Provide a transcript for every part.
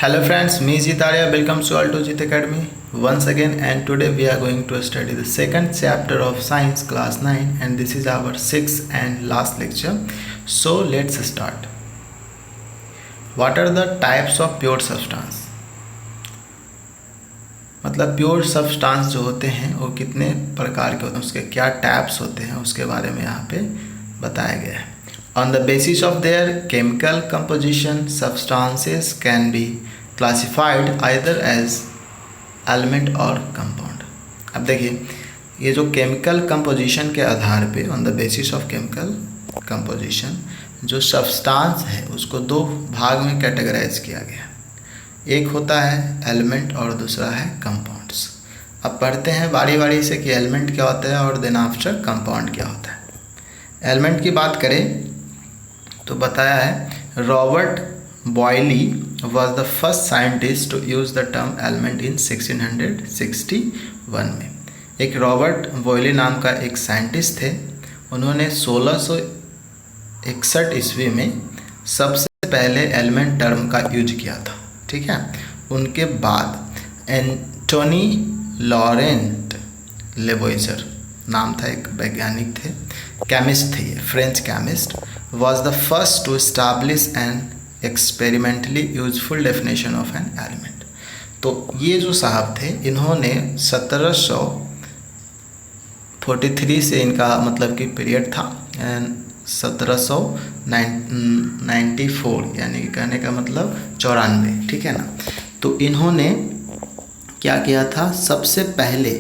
Hello friends, me Jeet Arya. Welcome to all to Jeet Academy once again, and today we are going to study the second chapter of Science class 9, and this is our sixth and last lecture. So let's start. What are the types of pure substance? मतलब pure substance जो होते हैं वो कितने प्रकार के होते हैं, उसके क्या टाइप्स होते हैं, उसके बारे में यहाँ पे बताया गया है. On the basis of their chemical composition, substances can be classified either as element or compound. अब देखिए ये जो केमिकल कंपोजिशन के आधार पे on the basis of chemical composition जो सब्सटेंस है उसको दो भाग में कैटेगराइज किया गया. एक होता है एलिमेंट और दूसरा है कंपाउंड्स. अब पढ़ते हैं बारी बारी से कि एलिमेंट क्या होता है और देन आफ्टर कंपाउंड क्या होता है. एलिमेंट की बात करें तो बताया है Robert Boyle was the first scientist to use the term element in 1661 में. एक रॉबर्ट बॉयली नाम का एक साइंटिस्ट थे. उन्होंने 1661 ईस्वी में सबसे पहले एलिमेंट टर्म का यूज किया था. ठीक है. उनके बाद एंटोनी लॉरेंट लेवोइजर नाम था, एक वैज्ञानिक थे, केमिस्ट थे, ये French chemist, was the first to establish an experimentally useful definition of an element. तो ये जो साहब थे इन्होंने 1743 से इनका मतलब कि पीरियड था एंड 1794 यानी कि कहने का मतलब 94. ठीक है ना. तो इन्होंने क्या किया था, सबसे पहले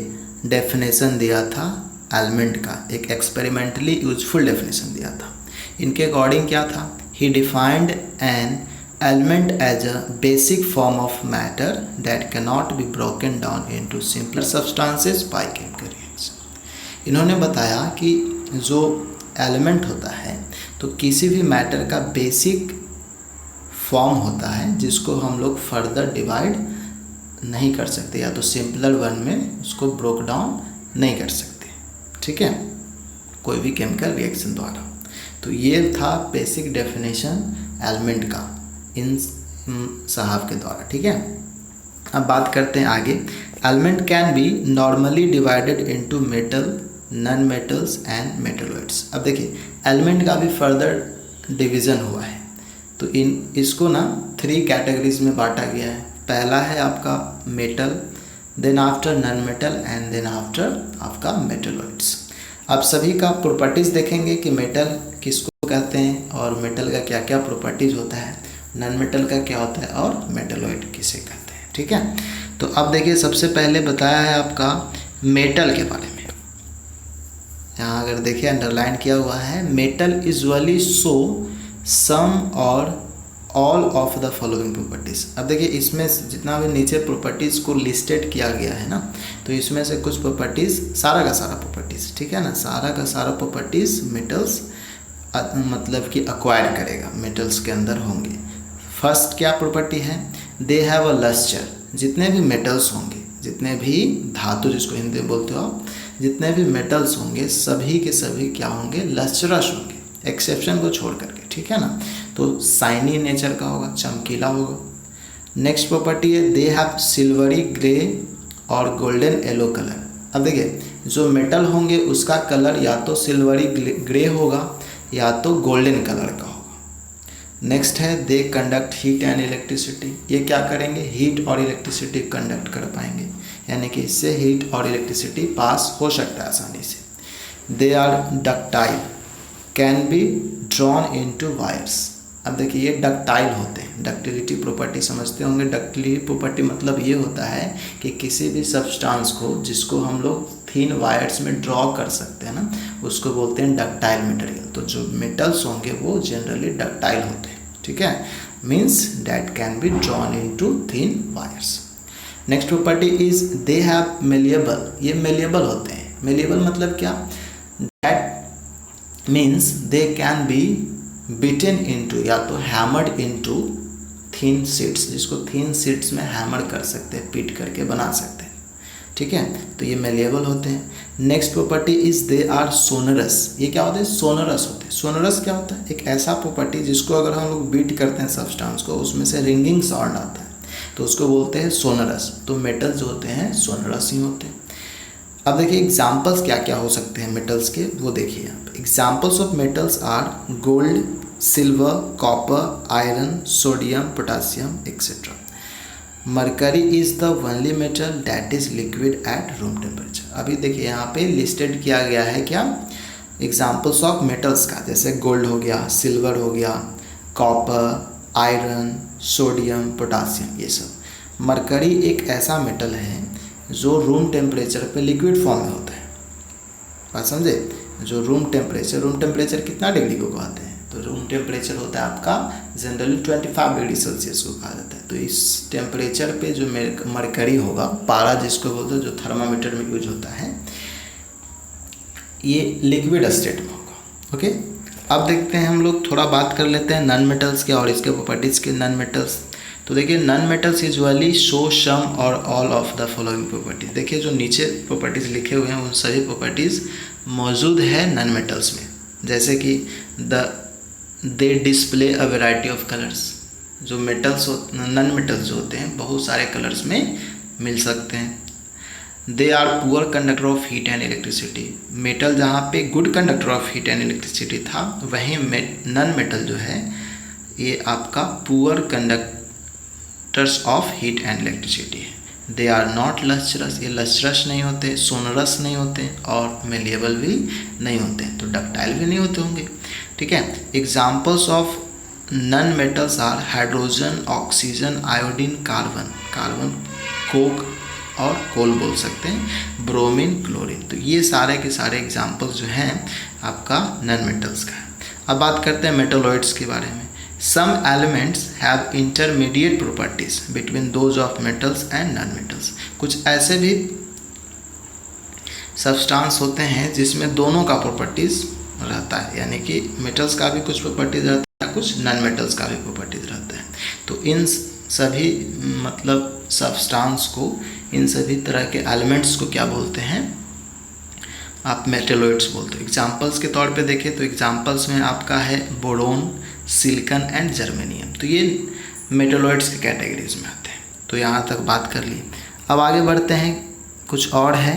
डेफिनेशन दिया था एलिमेंट का, एक एक्सपेरिमेंटली यूजफुल डेफिनेशन दिया था. इनके अकॉर्डिंग क्या था, he defined an element as a basic form of matter that can not be broken down into simpler substances by chemical reaction. इन्होंने बताया कि जो एलिमेंट होता है तो किसी भी मैटर का बेसिक फॉर्म होता है जिसको हम लोग फर्दर डिवाइड नहीं कर सकते, या तो सिंपलर वन में उसको ब्रोक डाउन नहीं कर सकते. ठीक है, कोई भी केमिकल रिएक्शन द्वारा. तो ये था बेसिक डेफिनेशन एलिमेंट का इन साहब के द्वारा. ठीक है. अब बात करते हैं आगे. Element can be normally divided into metal, non metals and metalloids. अब देखिए एलिमेंट का भी फर्दर डिवीज़न हुआ है. तो इसको ना 3 कैटेगरीज में बांटा गया है. पहला है आपका metal, then after non metal and then after आपका मेटलॉइड्स. आप सभी का प्रॉपर्टीज़ देखेंगे कि मेटल किसको कहते हैं और मेटल का क्या क्या प्रॉपर्टीज़ होता है, नॉन मेटल का क्या होता है और मेटलॉइड किसे कहते हैं. ठीक है. तो अब देखिए सबसे पहले बताया है आपका मेटल के बारे में. यहाँ अगर देखिए अंडरलाइन किया हुआ है, metal usually show some or all of the following properties. अब देखिए इसमें जितना भी नीचे प्रॉपर्टीज़ को लिस्टेड किया गया है ना, तो इसमें से कुछ प्रॉपर्टीज़, सारा का सारा प्रॉपर्टीज़, ठीक है ना, सारा का सारा प्रॉपर्टीज़ मेटल्स मतलब कि अक्वायर करेगा, मेटल्स के अंदर होंगे. फर्स्ट क्या प्रॉपर्टी है, दे हैव अ लस्टर. जितने भी मेटल्स होंगे, जितने भी धातु जिसको हिंदी में बोलते हो आप, जितने भी मेटल्स होंगे सभी के सभी क्या होंगे, लस्टरस होंगे, एक्सेप्शन को छोड़ करके. ठीक है ना. तो साइनी नेचर का होगा, चमकीला होगा. नेक्स्ट प्रॉपर्टी है दे हैव सिल्वरी ग्रे और गोल्डन येलो कलर. अब देखिए जो मेटल होंगे उसका कलर या तो सिल्वरी ग्रे होगा या तो गोल्डन कलर का होगा. नेक्स्ट है they conduct heat and electricity. ये क्या करेंगे, हीट और इलेक्ट्रिसिटी कंडक्ट कर पाएंगे, यानी कि इससे हीट और इलेक्ट्रिसिटी पास हो सकता है आसानी से. They are ductile, can be drawn into wires. अब देखिए ये डक्टाइल होते हैं. डक्टिलिटी प्रॉपर्टी समझते होंगे. डक्टिलिटी प्रॉपर्टी मतलब ये होता है कि किसी भी सब्सटेंस को जिसको हम लोग थिन वायर्स में ड्रॉ कर सकते हैं ना, उसको बोलते हैं डक्टाइल मटेरियल. तो जो मेटल्स होंगे वो जनरली डक्टाइल होते हैं. ठीक है, means that can be drawn into thin wires. Next property is they have malleable. ये मेलिएबल होते हैं. मेलिएबल मतलब क्या, that means they can be beaten into या तो हैमर्ड इनटू थिन शीट्स, जिसको थिन शीट्स में हैमर कर सकते हैं, पीट करके बना सकते हैं. ठीक है. तो ये मेलिएबल होते हैं. Next property is they are sonorous. ये क्या होते हैं, सोनरस होते हैं. सोनरस क्या होता है, एक ऐसा प्रॉपर्टी जिसको अगर हम लोग बीट करते हैं सब्सटेंस को, उसमें से रिंगिंग साउंड आता है. तो उसको बोलते हैं सोनरस। तो मेटल जो होते हैं सोनरस ही होते हैं। अब देखिए एग्जाम्पल्स क्या क्या हो सकते हैं मेटल्स के, वो देखिए आप। Examples of metals are gold, silver, copper, iron, sodium, potassium etcetera. Mercury is the only metal that is liquid at room temperature. अभी देखिए यहाँ पे लिस्टेड किया गया है क्या, एग्जाम्पल्स ऑफ मेटल्स का, जैसे गोल्ड हो गया, सिल्वर हो गया, कॉपर, आयरन, सोडियम, पोटासियम, ये सब। मरकरी एक ऐसा मेटल है जो रूम टेम्परेचर पे लिक्विड फॉर्म में होता है। बात समझे? जो रूम टेम्परेचर कितना डिग्री को कहते हैं, तो रूम टेम्परेचर होता है आपका जनरली 25 डिग्री सेल्सियस को कहा जाता है। तो इस टेम्परेचर पे जो मरकरी होगा, पारा जिसको बोलते हैं, जो थर्मामीटर में यूज होता है, ये लिक्विड स्टेट में होगा। ओके, अब देखते हैं हम लोग, थोड़ा बात कर लेते हैं नॉन मेटल्स के और इसके प्रॉपर्टीज़ के। नॉन मेटल्स, तो देखिए non metals usually show some or all of the following properties. देखिए जो नीचे प्रॉपर्टीज़ लिखे हुए हैं उन सभी प्रॉपर्टीज़ मौजूद है नॉन मेटल्स में। जैसे कि they display a variety of colours. जो मेटल्स नॉन मेटल्स जो होते हैं बहुत सारे कलर्स में मिल सकते हैं। They are poor conductor of heat and electricity. Metal जहाँ पे good conductor of heat and electricity था, वहीं नॉन मेटल जो है ये आपका poor conductors of heat and electricity है। दे आर नॉट लस्ट्रस, ये लस्ट्रस नहीं होते, सोनरस नहीं होते और मेलिएबल भी नहीं होते, तो डक्टाइल भी नहीं होते होंगे। ठीक है, examples of non metals are hydrogen, oxygen, iodine, carbon, coke और कोल बोल सकते हैं, ब्रोमीन, क्लोरीन। तो ये सारे के सारे एग्जाम्पल्स जो हैं आपका नॉन मेटल्स का है। अब बात करते हैं मेटलॉइड्स के बारे में। Some elements have intermediate properties between those of metals and non-metals। कुछ ऐसे भी सब्सटेंस होते हैं जिसमें दोनों का प्रॉपर्टीज रहता है, यानी कि मेटल्स का भी कुछ प्रॉपर्टीज रहता है, कुछ नॉन मेटल्स का भी प्रॉपर्टीज रहता है। तो इन सभी मतलब सब्सटेंस को, इन सभी तरह के एलिमेंट्स को क्या बोलते हैं आप, मेटलॉइड्स बोलते हो। एग्जाम्पल्स के तौर पे देखें तो एग्जाम्पल्स में आपका है बोरोन, सिलिकॉन एंड जर्मेनियम। तो ये मेटलॉइड्स के कैटेगरीज में आते हैं। तो यहाँ तक बात कर ली। अब आगे बढ़ते हैं, कुछ और है।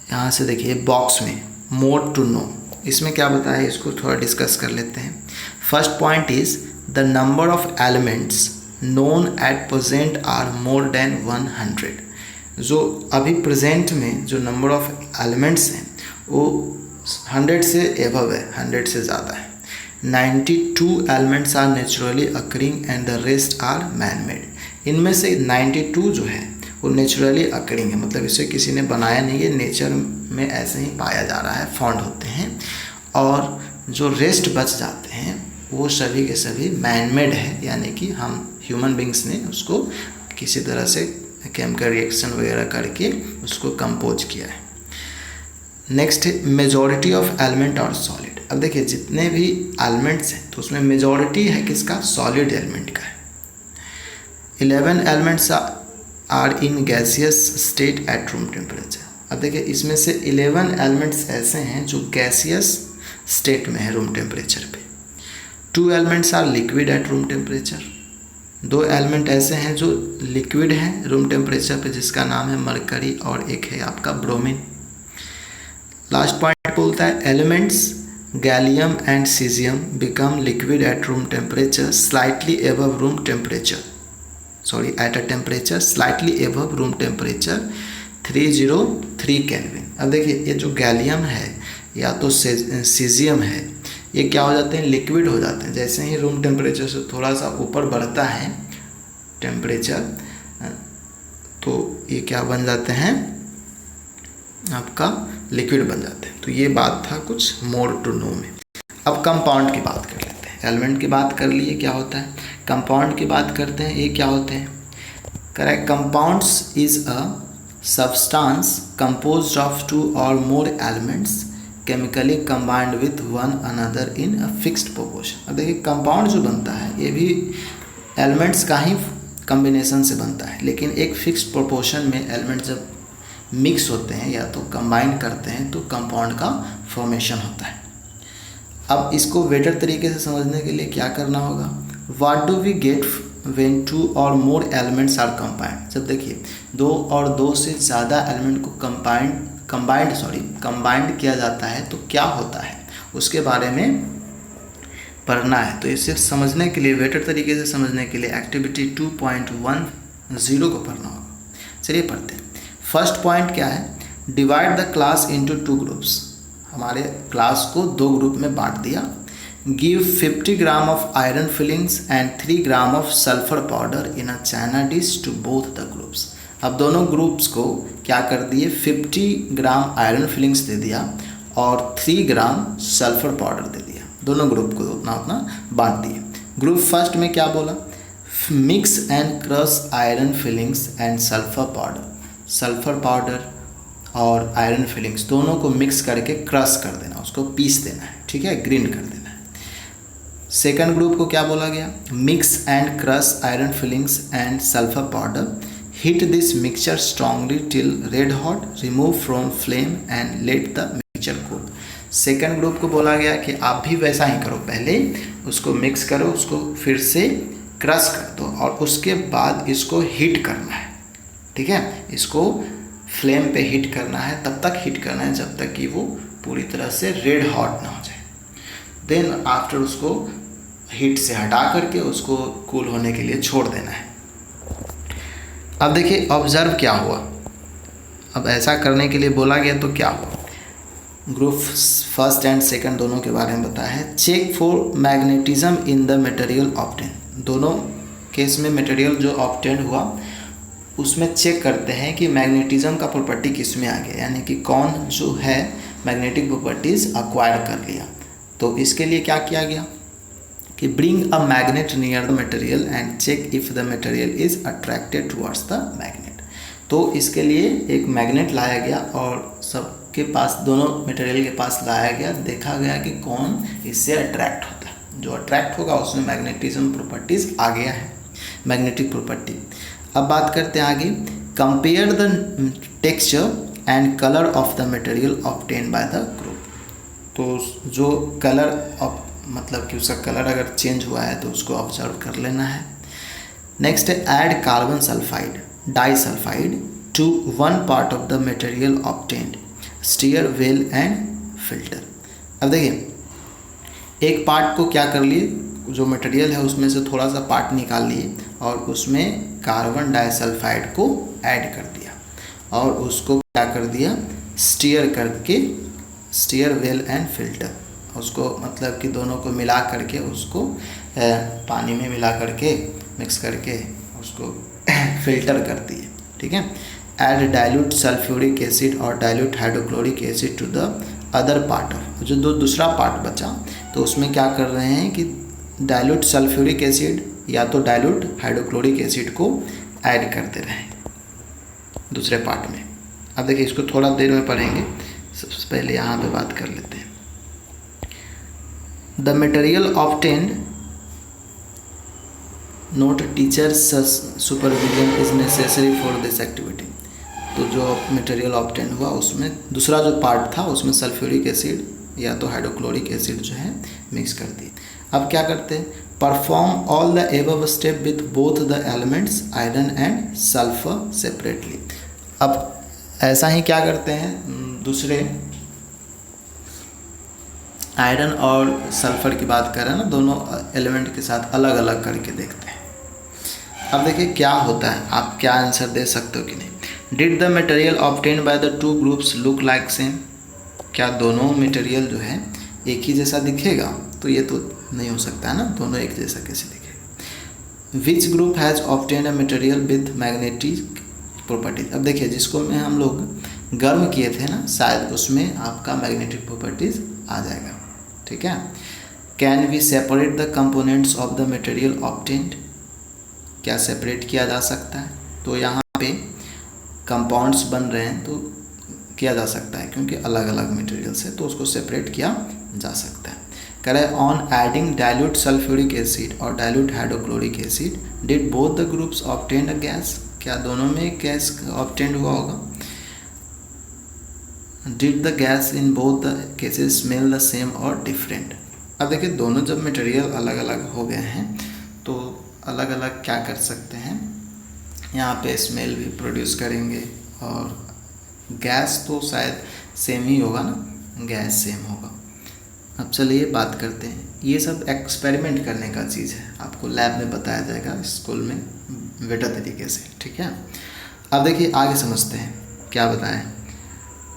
यहाँ से देखिए बॉक्स में मोर टू नो, इसमें क्या बताया है इसको थोड़ा डिस्कस कर लेते हैं। First point is the number of elements known at present are more than 100। जो अभी प्रेजेंट में जो नंबर ऑफ एलिमेंट्स हैं वो 100 से एबव है, 100 से ज़्यादा है। 92 elements are naturally occurring and the rest are man made. इनमें से 92 जो है वो नेचुरली अकरिंग है, मतलब इसे किसी ने बनाया नहीं है, नेचर में ऐसे ही पाया जा रहा है, फाउंड होते हैं। और जो रेस्ट बच जाते हैं वो सभी के सभी मैन मेड है, यानी कि हम ह्यूमन बींग्स ने उसको किसी तरह से केमिकल रिएक्शन वगैरह करके उसको कंपोज किया है। नेक्स्ट मेजॉरिटी ऑफ एलिमेंट और सॉलिड। अब देखिए जितने भी एलिमेंट्स हैं तो उसमें मेजॉरिटी है किसका, सॉलिड एलिमेंट का है। 11 elements are in gaseous state at room temperature. अब देखिए इसमें से 11 एलिमेंट्स ऐसे हैं जो गैसियस स्टेट में है रूम टेम्परेचर पे। 2 elements are liquid at room temperature. 2 element ऐसे हैं जो लिक्विड हैं रूम टेम्परेचर पे, जिसका नाम है मरकरी और एक है आपका ब्रोमीन। लास्ट पॉइंट बोलता है elements gallium and caesium become liquid at room temperature slightly above room temperature, sorry at a temperature slightly above room temperature 303 kelvin. अब देखिए ये जो गैलियम है या तो सीजियम है, ये क्या हो जाते हैं, लिक्विड हो जाते हैं। जैसे ही रूम टेम्परेचर से थोड़ा सा ऊपर बढ़ता है टेम्परेचर, तो ये क्या बन जाते हैं आपका, लिक्विड बन जाते हैं। तो ये बात था कुछ मोर टू नो में। अब कंपाउंड की बात कर लेते हैं। एलिमेंट की बात कर लिए क्या होता है, कंपाउंड की बात करते हैं, ये क्या होते हैं। Correct, compounds is a substance composed of 2 और more elements chemically combined with one another in a fixed proportion. अब देखिए कंपाउंड जो बनता है ये भी एलिमेंट्स का ही कम्बिनेशन से बनता है, लेकिन एक फिक्स्ड प्रोपोर्शन में एलिमेंट जब मिक्स होते हैं या तो कंबाइन करते हैं तो कंपाउंड का फॉर्मेशन होता है। अब इसको बेटर तरीके से समझने के लिए क्या करना होगा, what do we get when 2 और मोर एलिमेंट्स आर कंबाइंड, जब देखिए 2 और 2 से ज़्यादा एलिमेंट को कंबाइंड किया जाता है तो क्या होता है उसके बारे में पढ़ना है। तो इसे समझने के लिए, बेटर तरीके से समझने के लिए एक्टिविटी 2.10 को पढ़ना होगा। चलिए पढ़ते हैं। फर्स्ट पॉइंट क्या है, divide the class into 2 groups. हमारे क्लास को 2 ग्रुप में बांट दिया। Give 50 gram of iron filings and 3 gram of sulphur powder in a china dish to both the groups. अब दोनों ग्रुप्स को क्या कर दिए, 50 ग्राम आयरन फिलिंग्स दे दिया और 3 ग्राम सल्फर पाउडर दे दिया। दोनों ग्रुप को उतना उतना बांट दिए। ग्रुप फर्स्ट में क्या बोला, mix and crush iron filings and sulphur powder. Sulphur powder और आयरन फिलिंग्स दोनों को मिक्स करके क्रश कर देना, उसको पीस देना है, ठीक है, ग्राइंड कर देना है। सेकंड ग्रुप को क्या बोला गया, mix and crush iron filings and sulphur powder, heat this mixture strongly till red hot, remove from flame and let the mixture cool. Second group को बोला गया कि आप भी वैसा ही करो, पहले उसको मिक्स करो, उसको फिर से क्रश कर दो और उसके बाद इसको हीट करना है, ठीक है, इसको फ्लेम पे हीट करना है, तब तक हीट करना है जब तक कि वो पूरी तरह से रेड हॉट ना हो जाए। देन आफ्टर उसको हीट से हटा करके उसको कूल होने के लिए छोड़ देना है। अब देखिए ऑब्जर्व क्या हुआ, अब ऐसा करने के लिए बोला गया तो क्या हुआ। ग्रुप फर्स्ट एंड सेकंड दोनों के बारे में बताया है। Check for magnetism in the material obtain. दोनों केस में मटेरियल जो ऑब्टेन हुआ उसमें चेक करते हैं कि मैग्नेटिज्म का प्रॉपर्टी किस में आ गया, यानी कि कौन जो है मैग्नेटिक प्रॉपर्टीज़ अक्वायर कर लिया। तो इसके लिए क्या किया गया कि bring a magnet near the material and check if the material is attracted towards the magnet. तो इसके लिए एक मैग्नेट लाया गया और सबके पास, दोनों मटेरियल के पास लाया गया, देखा गया कि कौन इससे अट्रैक्ट होता है। जो अट्रैक्ट होगा उसमें मैग्नेटिज्म प्रॉपर्टीज़ आ गया है, मैग्नेटिक प्रॉपर्टी। अब बात करते हैं आगे, compare the texture and colour of the material obtain by the group. तो जो कलर मतलब कि उसका कलर अगर चेंज हुआ है तो उसको ऑब्जर्व कर लेना है। नेक्स्ट है add carbon sulphide disulphide to 1 part of the material obtained, stir well and filter. अब देखिए एक पार्ट को क्या कर लिए, जो मटेरियल है उसमें से थोड़ा सा पार्ट निकाल लिए और उसमें कार्बन डाइसल्फाइड को ऐड कर दिया और उसको क्या कर दिया, स्टीयर करके, स्टीयर वेल एंड फिल्टर, उसको मतलब कि दोनों को मिला करके उसको पानी में मिला करके मिक्स करके उसको फिल्टर कर दिए, ठीक है। ऐड डाइल्यूट सल्फ्यूरिक एसिड और dilute hydrochloric acid to the other part of, जो दूसरा पार्ट बचा तो उसमें क्या कर रहे हैं कि डाइल्यूट सल्फ्यूरिक एसिड या तो डाइल्यूट हाइड्रोक्लोरिक एसिड को ऐड करते रहें दूसरे पार्ट में। अब देखिए इसको थोड़ा देर में पढ़ेंगे, सबसे पहले यहाँ पे बात कर लेते हैं। The material obtained, note teachers supervision is necessary for this activity. तो जो मटेरियल ऑब्टेन हुआ उसमें दूसरा जो पार्ट था उसमें सल्फ्यूरिक एसिड या तो हाइड्रोक्लोरिक एसिड जो है मिक्स कर दी। अब क्या करते हैं, perform all the above step with both the elements iron and sulphur separately. अब ऐसा ही क्या करते हैं, दूसरे आयरन और सल्फर की बात कर रहे हैं ना, दोनों एलिमेंट के साथ अलग अलग करके देखते हैं। अब देखिए क्या होता है, आप क्या आंसर दे सकते हो कि नहीं। Did the material obtain by the 2 groups look like same. क्या दोनों मटेरियल जो है एक ही जैसा दिखेगा, तो ये तो नहीं हो सकता है ना, दोनों एक जैसा कैसे दिखेगा। Which group has obtain a material with magnetic properties. अब देखिए जिसको में हम लोग गर्म किए थे ना, शायद उसमें आपका मैग्नेटिक प्रॉपर्टीज आ जाएगा, ठीक है। Can we separate the components of the material obtained. क्या सेपरेट किया जा सकता है, तो यहाँ पे कंपाउंड्स बन रहे हैं तो किया जा सकता है क्योंकि अलग अलग मटेरियल से, तो उसको सेपरेट किया जा सकता है। करें on adding dilute sulphuric acid और dilute hydrochloric acid did both the groups obtain a gas. क्या दोनों में गैस ऑब्टेन हुआ होगा। Did the gas in both the cases smell the same or different. अब देखिए दोनों जब मटेरियल अलग अलग हो गए हैं तो अलग अलग क्या कर सकते हैं, यहाँ पे स्मेल भी प्रोड्यूस करेंगे, और गैस तो शायद सेम ही होगा ना, गैस सेम होगा। अब चलिए बात करते हैं, ये सब एक्सपेरिमेंट करने का चीज़ है, आपको लैब में बताया जाएगा स्कूल में बेटर तरीके से, ठीक है। अब देखिए आगे समझते हैं क्या बताएं।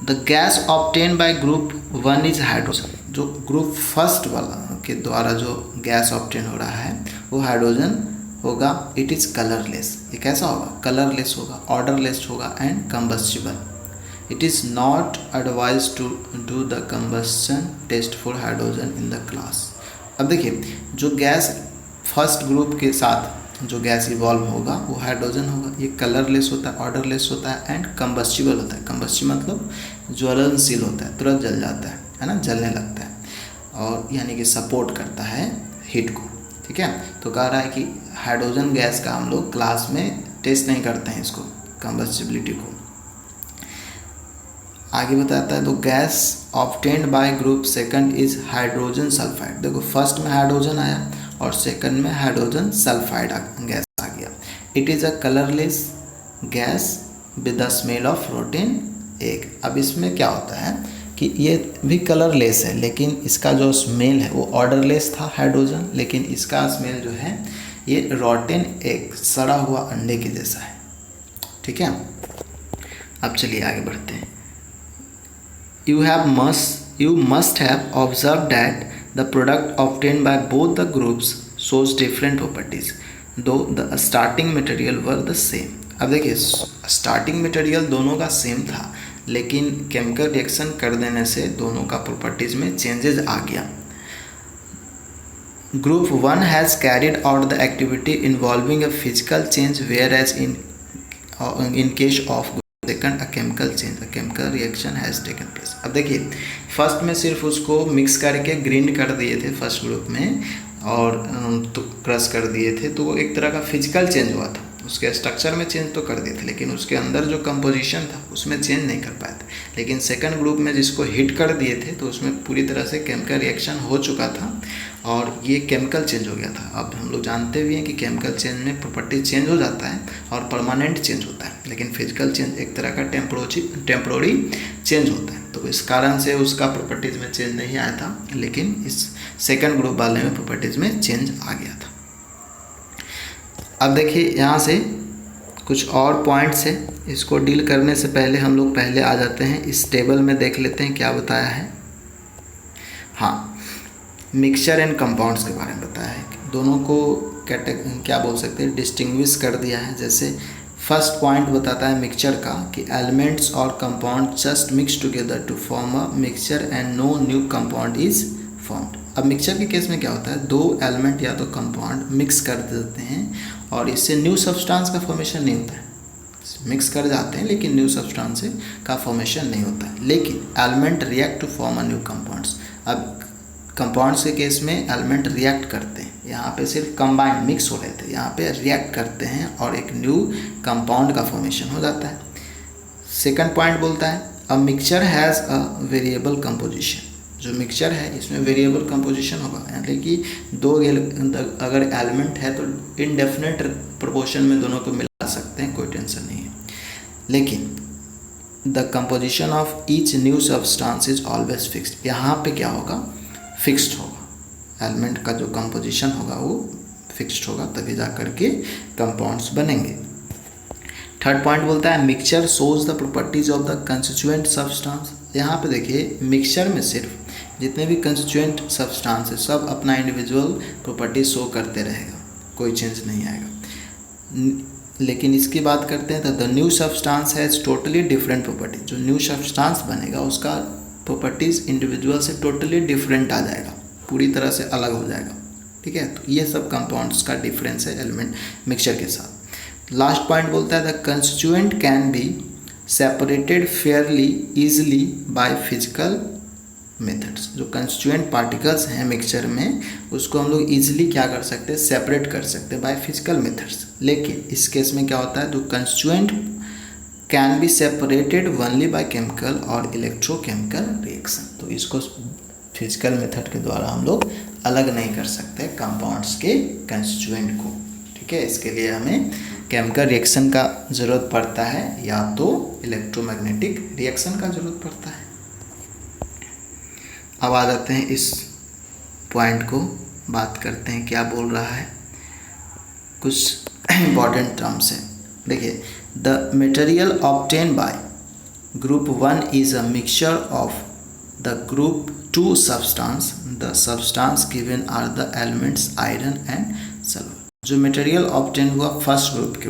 The gas obtain by group 1 is hydrogen. जो ग्रुप फर्स्ट वाला के द्वारा जो गैस ऑब्टेन हो रहा है वो हाइड्रोजन होगा। It is colourless. ये कैसा होगा? कलरलेस होगा, ऑर्डरलेस होगा and combustible. It is not advise to do the combustion test for hydrogen in the class. अब देखिए जो गैस फर्स्ट ग्रुप के साथ जो गैस इवॉल्व होगा वो हाइड्रोजन होगा। ये कलरलेस होता है, ऑर्डरलेस होता है एंड कंबस्टिबल होता है। कंबस्टिबल मतलब ज्वलनशील होता है, तुरंत जल जाता है ना, जलने लगता है, और यानी कि सपोर्ट करता है हीट को, ठीक है। तो कह रहा है कि हाइड्रोजन गैस का हम लोग क्लास में टेस्ट नहीं करते हैं इसको, कंबस्टिबिलिटी को। आगे बताता है तो gas obtained by group second is hydrogen sulphide. देखो फर्स्ट में हाइड्रोजन आया और सेकंड में हाइड्रोजन सल्फाइड गैस आ गया। It is a colourless gas with the smell of rotten egg. अब इसमें क्या होता है कि ये भी कलरलेस है, लेकिन इसका जो स्मेल है वो ऑर्डरलेस था हाइड्रोजन, लेकिन इसका स्मेल जो है ये रोटेन एग, सड़ा हुआ अंडे के जैसा है, ठीक है। अब चलिए आगे बढ़ते हैं। You must have observed that the product obtained by both the groups shows different properties, though the starting material were the same. अब देखिए स्टार्टिंग मटेरियल दोनों का सेम था, लेकिन केमिकल रिएक्शन कर देने से दोनों का प्रॉपर्टीज में चेंजेस आ गया। Group 1 has carried out the activity involving a physical change, whereas in case of second a chemical change, a chemical reaction has taken place. अब देखिए फर्स्ट में सिर्फ उसको मिक्स करके ग्राइंड कर दिए थे फर्स्ट ग्रुप में, और तो क्रश कर दिए थे, तो वो एक तरह का फिजिकल चेंज हुआ था। उसके स्ट्रक्चर में चेंज तो कर दिए थे, लेकिन उसके अंदर जो कंपोजिशन था उसमें चेंज नहीं कर पाए थे। लेकिन सेकंड ग्रुप में जिसको हिट कर दिए थे तो उसमें पूरी तरह से केमिकल रिएक्शन हो चुका था और ये केमिकल चेंज हो गया था। अब हम लोग जानते भी हैं कि केमिकल चेंज में प्रॉपर्टी चेंज हो जाता है और परमानेंट चेंज होता है, लेकिन फिजिकल चेंज एक तरह का टेम्पोररी चेंज होता है। तो इस कारण से उसका प्रॉपर्टीज़ में चेंज नहीं आया था, लेकिन इस सेकंड ग्रुप वाले में प्रॉपर्टीज़ में चेंज आ गया था। अब देखिए यहाँ से कुछ और पॉइंट्स है, इसको डील करने से पहले हम लोग पहले आ जाते हैं इस टेबल में, देख लेते हैं क्या बताया है। हाँ, मिक्सचर एंड कंपाउंड्स के बारे में बताया है, दोनों को क्या बोल सकते हैं, डिस्टिंग्विश कर दिया है। जैसे फर्स्ट पॉइंट बताता है मिक्सचर का कि एलिमेंट्स और compound just mix together to form a mixture and no new compound is formed. अब मिक्सचर के केस में क्या होता है, दो एलिमेंट या तो कंपाउंड मिक्स कर देते हैं और इससे न्यू सब्सटेंस का फॉर्मेशन नहीं होता है। मिक्स कर जाते हैं लेकिन न्यू सब्सटेंस का फॉर्मेशन नहीं होता है, लेकिन element react to form a new compounds. अब कंपाउंड्स के केस में एलिमेंट रिएक्ट करते हैं, यहाँ पे सिर्फ कंबाइंड मिक्स हो रहे थे, यहाँ पे रिएक्ट करते हैं और एक न्यू कंपाउंड का फॉर्मेशन हो जाता है। सेकंड पॉइंट बोलता है a mixture has a variable composition. जो मिक्सचर है इसमें वेरिएबल कंपोजिशन होगा, यानी कि दो अगर एलिमेंट है तो इनडेफिनेट प्रोपोर्शन में दोनों को मिला सकते हैं, कोई टेंशन नहीं है। लेकिन the composition of each new substance is always fixed. यहाँ पे क्या होगा, फिक्स्ड होगा, एलिमेंट का जो कंपोजिशन होगा वो फिक्स्ड होगा, तभी जा करके कंपाउंड्स बनेंगे। थर्ड पॉइंट बोलता है mixture shows the properties of the constituent substance. यहाँ पे देखिए मिक्सचर में सिर्फ जितने भी कंस्टिट्यूएंट सब्सटेंस है सब अपना इंडिविजुअल प्रॉपर्टी शो करते रहेगा, कोई चेंज नहीं आएगा। लेकिन इसकी बात करते हैं तो the new substance has totally different property. जो न्यू सब्सटेंस बनेगा उसका प्रॉपर्टीज़ इंडिविजुअल से टोटली डिफरेंट आ जाएगा, पूरी तरह से अलग हो जाएगा, ठीक है। तो ये सब कंपाउंड्स का डिफरेंस है एलिमेंट मिक्सचर के साथ। लास्ट पॉइंट बोलता है the constituent can be separated Fairlie easily by physical methods. जो कंस्टिट्यूएंट पार्टिकल्स हैं मिक्सचर में उसको हम लोग ईजिली क्या कर सकते हैं, सेपरेट कर सकते हैं बाय फिजिकल मेथड्स। लेकिन इस केस में क्या होता है, जो constituent can be separated only by chemical और इलेक्ट्रोकेमिकल रिएक्शन। तो इसको फिजिकल मेथड के द्वारा हम लोग अलग नहीं कर सकते कंपाउंड्स के कंस्टिट्यूएंट को, ठीक है। ठीक है। इसके लिए हमें केमिकल रिएक्शन का ज़रूरत पड़ता है या तो इलेक्ट्रोमैग्नेटिक रिएक्शन का ज़रूरत पड़ता है। अब आ जाते हैं इस पॉइंट को, बात करते हैं क्या बोल रहा है। कुछ इम्पॉर्टेंट टर्म्स हैं। देखिए, the material obtain by group 1 is a mixture of the group 2 substance. The substance given are the elements iron and sulphur. जो मटेरियल ऑब्टेन हुआ फर्स्ट ग्रुप के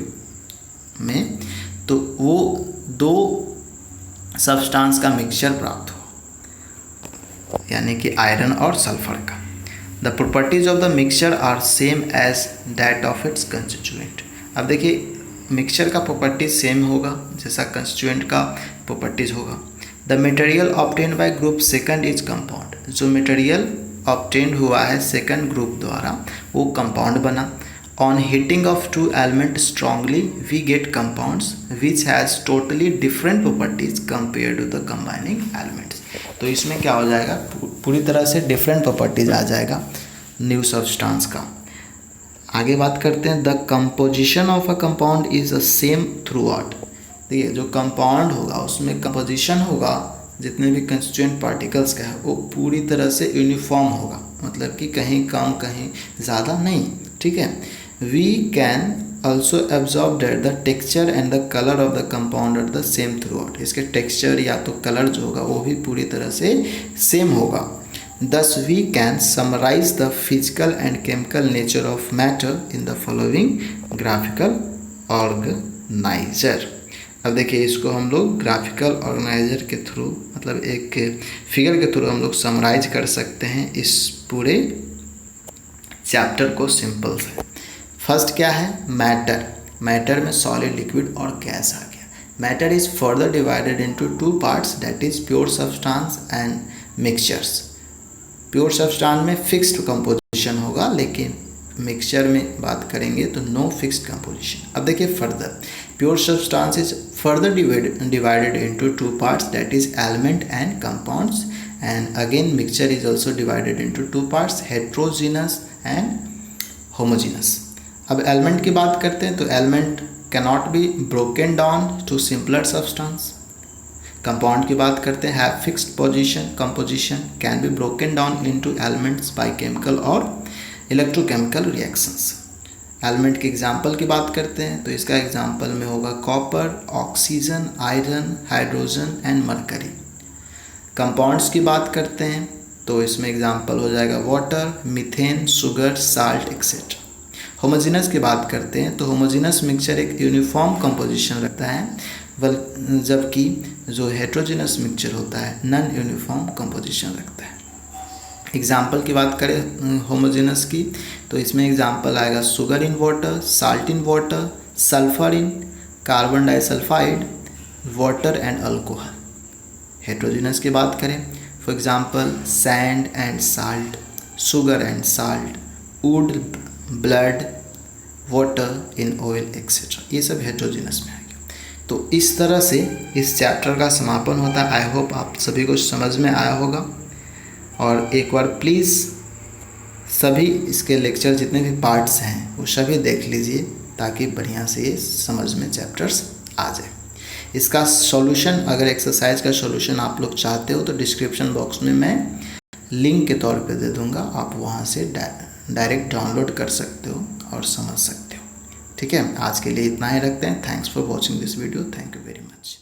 में, तो वो दो सब्सटेंस का मिक्सचर प्राप्त हुआ, यानी कि आयरन और सल्फर का। The properties of the mixture are same as that of its constituent. अब देखिए, मिक्सचर का प्रॉपर्टीज सेम होगा जैसा कंस्टिट्यूएंट का प्रॉपर्टीज होगा। The material obtain by group second is compound. जो मटेरियल ऑब्टेन हुआ है सेकंड ग्रुप द्वारा वो कंपाउंड बना। On heating of two element strongly we get compounds which has totally different properties compare to the combining elements. तो इसमें क्या हो जाएगा, पूरी तरह से डिफरेंट प्रॉपर्टीज आ जाएगा न्यू सब्सटेंस का। आगे बात करते हैं, the composition of a compound is the same through out. देखिए, जो कंपाउंड होगा उसमें कंपोजिशन होगा, जितने भी कंस्टिट्यूएंट पार्टिकल्स का है वो पूरी तरह से यूनिफॉर्म होगा, मतलब कि कहीं कम कहीं ज़्यादा नहीं, ठीक है। We can also absorb that the texture and the colour of the compound are the same throughout. इसके टेक्सचर या तो कलर जो होगा वो भी पूरी तरह से सेम होगा। Thus we can summarize the physical and chemical nature of matter in the following graphical organizer। अब देखिए, इसको हम लोग ग्राफिकल ऑर्गेनाइजर के थ्रू, मतलब एक फिगर के थ्रू हम लोग समराइज कर सकते हैं इस पूरे चैप्टर को सिंपल से। फर्स्ट क्या है, मैटर। मैटर में सॉलिड, लिक्विड और गैस आ गया। Matter is further divided into two parts, that is pure substance and mixtures. Pure substance में फिक्स्ड कंपोजिशन होगा, लेकिन मिक्सचर में बात करेंगे तो नो फिक्स्ड कंपोजिशन। अब देखिए, further pure substance is further divided into two parts, that is element and compounds, and again mixture is also divided into two parts, heterogeneous and homogeneous। अब element की बात करते हैं तो element cannot be broken down to simpler substance। Compound की बात करते हैं, have fixed composition can be broken down into elements by chemical और electrochemical reactions। एलिमेंट के एग्जाम्पल की बात करते हैं तो इसका एग्जाम्पल में होगा copper, oxygen, iron, hydrogen and mercury. Compounds की बात करते हैं तो इसमें एग्जाम्पल हो जाएगा water, methane, sugar, salt etcetera. Homogeneous की बात करते हैं तो होमोजेनस मिक्सचर एक यूनिफॉर्म कंपोजिशन रखता है, जबकि जो हेट्रोजेनस मिक्सचर होता है नॉन यूनिफॉर्म कंपोजिशन रखता है। एग्जाम्पल की बात करें होमोजेनस की तो इसमें एग्जाम्पल आएगा sugar in water, salt in water, sulphur in carbon disulphide, water and alcohol. Heterogeneous की बात करें for example sand and salt, sugar and salt, would, blood, water in oil etcetera. ये सब हेट्रोजेनस में आएगा। तो इस तरह से इस चैप्टर का समापन होता है। आई होप आप सभी को समझ में आया होगा, और एक बार प्लीज़ सभी इसके लेक्चर जितने भी पार्ट्स हैं वो सभी देख लीजिए ताकि बढ़िया से ये समझ में चैप्टर्स आ जाए। इसका सॉल्यूशन, अगर एक्सरसाइज का सॉल्यूशन आप लोग चाहते हो तो डिस्क्रिप्शन बॉक्स में मैं लिंक के तौर पे दे दूंगा, आप वहाँ से डायरेक्ट डाउनलोड कर सकते हो और समझ सकते हो। ठीक है, आज के लिए इतना ही रखते हैं। Thanks for watching this video. Thank you very much.